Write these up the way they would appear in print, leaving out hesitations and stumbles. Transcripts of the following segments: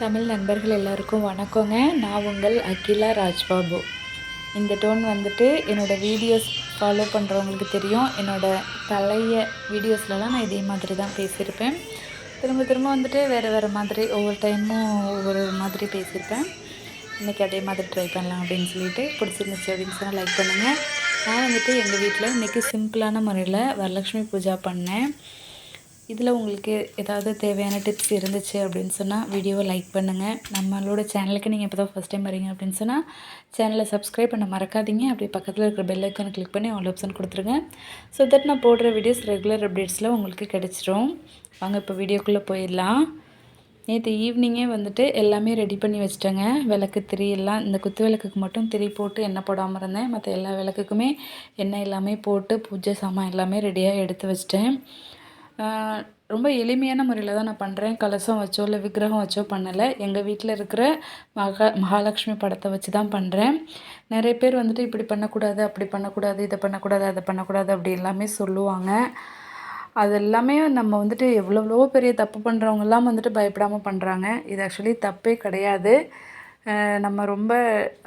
தமிழ் நண்பர்கள் எல்லாருக்கும் வணக்கங்க. நான் உங்கள் அகிலா ராஜ்பாபு. இந்த டோன் வந்துட்டு என்னோடய வீடியோஸ் ஃபாலோ பண்ணுறவங்களுக்கு தெரியும். என்னோடய பழைய வீடியோஸ்லலாம் நான் இதே மாதிரி தான் பேசியிருப்பேன். திரும்ப திரும்ப வந்துட்டு வேறு மாதிரி ஒவ்வொரு டைமும் ஒவ்வொரு மாதிரி பேசியிருப்பேன். இன்றைக்கி அதே மாதிரி ட்ரை பண்ணலாம் அப்படின்னு சொல்லிட்டு பிடிச்சிருந்துச்சு அப்படின்னு சொன்னால் லைக் பண்ணுங்கள். நான் வந்துட்டு எங்கள் வீட்டில் இன்றைக்கி சிம்பிளான முறையில் வரலட்சுமி பூஜா பண்ணேன். இதில் உங்களுக்கு ஏதாவது தேவையான டிப்ஸ் இருந்துச்சு அப்படின்னு சொன்னால் வீடியோவை லைக் பண்ணுங்கள். நம்மளோட சேனலுக்கு நீங்கள் இப்போ தான் ஃபஸ்ட் டைம் வரீங்க அப்படின்னு சொன்னால் சேனலை சப்ஸ்கிரைப் பண்ண மறக்காதீங்க. அப்படி பக்கத்தில் இருக்கிற பெல் ஐக்கானை கிளிக் பண்ணி ஆல் ஆப்ஷன் கொடுத்துருங்க. ஸோ தட் நான் போடுற வீடியோஸ் ரெகுலர் அப்டேட்ஸில் உங்களுக்கு கிடச்சிரும். வாங்க இப்போ வீடியோக்குள்ளே போயிடலாம். நேற்று ஈவினிங்கே வந்துட்டு எல்லாமே ரெடி பண்ணி வச்சிட்டேங்க. விளக்கு திரி எல்லாம் இந்த குத்து விளக்குக்கு மட்டும் திரி போட்டு எண்ணெய் போடாமல் இருந்தேன். மற்ற எல்லா விளக்குக்குமே எண்ணெய் எல்லாமே போட்டு பூஜை சாமான் எல்லாமே ரெடியாக எடுத்து வச்சிட்டேன். ரொம்ப எளிமையான முறையில் தான் நான் பண்ணுறேன். கலசம் வச்சோ இல்லை விக்கிரகம் வச்சோ பண்ணலை. எங்கள் வீட்டில் இருக்கிற மகாலட்சுமி படத்தை வச்சு தான் பண்ணுறேன். நிறைய பேர் வந்துட்டு இப்படி பண்ணக்கூடாது, அப்படி பண்ணக்கூடாது, இதை பண்ணக்கூடாது, அதை பண்ணக்கூடாது அப்படி எல்லாமே சொல்லுவாங்க. அது எல்லாமே நம்ம வந்துட்டு எவ்வளோ பெரிய தப்பு பண்ணுறவங்கெல்லாம் வந்துட்டு பயப்படாமல் பண்ணுறாங்க. இது ஆக்சுவலி தப்பே கிடையாது. நம்ம ரொம்ப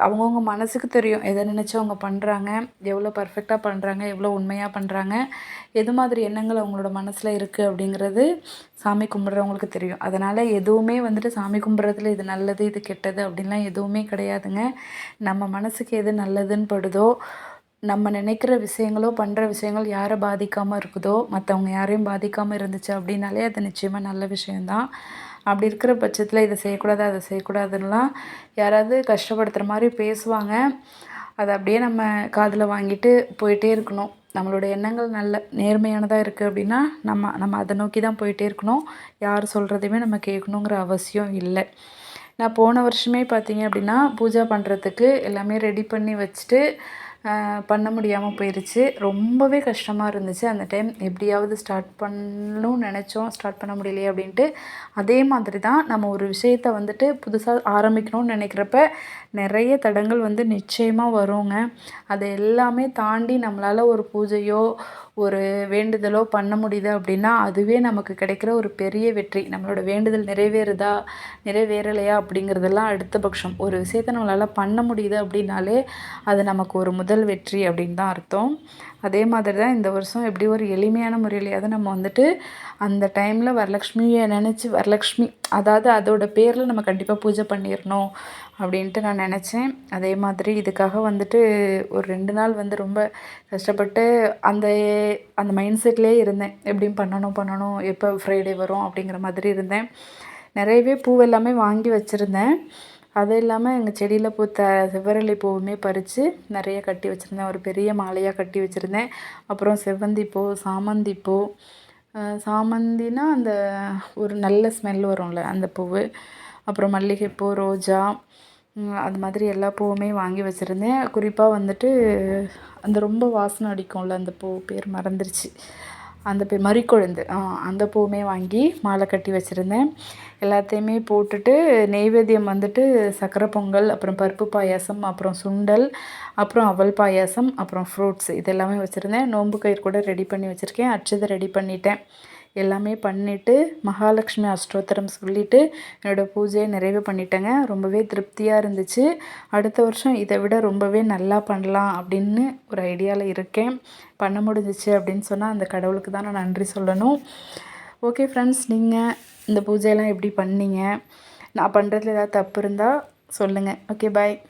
அவங்கவுங்க மனசுக்கு தெரியும் எதை நினச்சி அவங்க பண்ணுறாங்க, எவ்வளோ பர்ஃபெக்டாக பண்ணுறாங்க, எவ்வளோ உண்மையாக பண்ணுறாங்க, எது மாதிரி எண்ணங்கள் அவங்களோட மனசில் இருக்குது அப்படிங்கிறது சாமி கும்பிட்றவங்களுக்கு தெரியும். அதனால் எதுவுமே வந்துட்டு சாமி கும்பிட்றதுல இது நல்லது இது கெட்டது அப்படின்லாம் எதுவுமே கிடையாதுங்க. நம்ம மனசுக்கு எது நல்லதுன்னு படுதோ, நம்ம நினைக்கிற விஷயங்களோ பண்ணுற விஷயங்கள் யாரை பாதிக்காமல் இருக்குதோ, மற்றவங்க யாரையும் பாதிக்காமல் இருந்துச்சு அப்படின்னாலே அது நிச்சயமாக நல்ல விஷயந்தான். அப்படி இருக்கிற பட்சத்தில் இதை செய்யக்கூடாது அதை செய்யக்கூடாதுன்னெலாம் யாராவது கஷ்டப்படுத்துகிற மாதிரி பேசுவாங்க. அதை அப்படியே நம்ம காதில் வாங்கிட்டு போயிட்டே இருக்கணும். நம்மளோட எண்ணங்கள் நல்ல நேர்மையானதாக இருக்குது அப்படின்னா நம்ம அதை நோக்கி தான் போயிட்டே இருக்கணும். யார் சொல்கிறதையுமே நம்ம கேட்கணுங்கிற அவசியம் இல்லை. நான் போன வருஷமே பார்த்தீங்க அப்படின்னா பூஜை பண்ணுறதுக்கு எல்லாமே ரெடி பண்ணி வச்சுட்டு பண்ண முடியாமல் போயிடுச்சு. ரொம்பவே கஷ்டமாக இருந்துச்சு. அந்த டைம் எப்படியாவது ஸ்டார்ட் பண்ணணும்னு நினச்சோம், ஸ்டார்ட் பண்ண முடியலையே அப்படின்ட்டு. அதே மாதிரி தான் நம்ம ஒரு விஷயத்த வந்துட்டு புதுசாக ஆரம்பிக்கணும்னு நினைக்கிறப்ப நிறைய தடங்கள் வந்து நிச்சயமாக வருங்க. அதை எல்லாமே தாண்டி நம்மளால் ஒரு பூஜையோ ஒரு வேண்டுதலோ பண்ண முடியுது அப்படின்னா அதுவே நமக்கு கிடைக்கிற ஒரு பெரிய வெற்றி. நம்மளோட வேண்டுதல் நிறைவேறுதா நிறைவேறலையா அப்படிங்கிறதெல்லாம் அடுத்த பட்சம். ஒரு விஷயத்தை நம்மளால் பண்ண முடியுது அப்படின்னாலே அது நமக்கு ஒரு முதல் வெற்றி அப்படின்னு தான் அர்த்தம். அதே மாதிரி தான் இந்த வருஷம் எப்படி ஒரு எளிமையான முறையிலையாவது நம்ம வந்துட்டு அந்த டைமில் வரலக்ஷ்மியை நினச்சி வரலக்ஷ்மி அதாவது அதோட பேரில் நம்ம கண்டிப்பாக பூஜை பண்ணிடணும் அப்படின்ட்டு நான் நினச்சேன். அதே மாதிரி இதுக்காக வந்துட்டு ஒரு 2 நாள் வந்து ரொம்ப கஷ்டப்பட்டு அந்த அந்த மைண்ட் செட்லேயே இருந்தேன். எப்படியும் பண்ணணும் எப்போ ஃப்ரைடே வரும் அப்படிங்கிற மாதிரி இருந்தேன். நிறையவே பூவெல்லாமே வாங்கி வச்சுருந்தேன். அது இல்லாமல் எங்கள் செடியில் பூத்த செவ்வரளி பூவுமே பறித்து நிறைய கட்டி வச்சுருந்தேன். ஒரு பெரிய மாலையாக கட்டி வச்சுருந்தேன். அப்புறம் செவ்வந்தி பூ, சாமந்தி பூ, சாமந்தினா அந்த ஒரு நல்ல ஸ்மெல் வரும்ல அந்த பூவு, அப்புறம் மல்லிகைப்பூ, ரோஜா, அது மாதிரி எல்லா பூவுமே வாங்கி வச்சுருந்தேன். குறிப்பாக வந்துட்டு அந்த ரொம்ப வாசனை அடிக்கும்ல அந்த பூ பேர் மறந்துருச்சு. அந்த பேர் மரிக்கொழுந்து, அந்த பூவுமே வாங்கி மாலை கட்டி வச்சுருந்தேன். எல்லாத்தையுமே போட்டுட்டு நெய்வேத்தியம் வந்துட்டு சக்கரை பொங்கல், அப்புறம் பருப்பு பாயாசம், அப்புறம் சுண்டல், அப்புறம் அவல் பாயாசம், அப்புறம் ஃப்ரூட்ஸ் இதெல்லாமே வச்சுருந்தேன். நோன்பு கயிறு கூட ரெடி பண்ணி வச்சுருக்கேன். அட்சதை ரெடி பண்ணிட்டேன். எல்லாமே பண்ணிவிட்டு மகாலட்சுமி அஷ்டோத்திரம் சொல்லிவிட்டு என்னோடய பூஜையை நிறைவு பண்ணிட்டேங்க. ரொம்பவே திருப்தியாக இருந்துச்சு. அடுத்த வருஷம் இதை விட ரொம்பவே நல்லா பண்ணலாம் அப்படின்னு ஒரு ஐடியாவில் இருக்கேன். பண்ண முடிஞ்சிச்சு அப்படின்னு சொன்னால் அந்த கடவுளுக்கு தான் நான் நன்றி சொல்லணும். ஓகே ஃப்ரெண்ட்ஸ், நீங்கள் இந்த பூஜையெல்லாம் எப்படி பண்ணீங்க? நான் பண்ணுறதுல ஏதாவது தப்பு இருந்தால் சொல்லுங்கள். ஓகே, பாய்.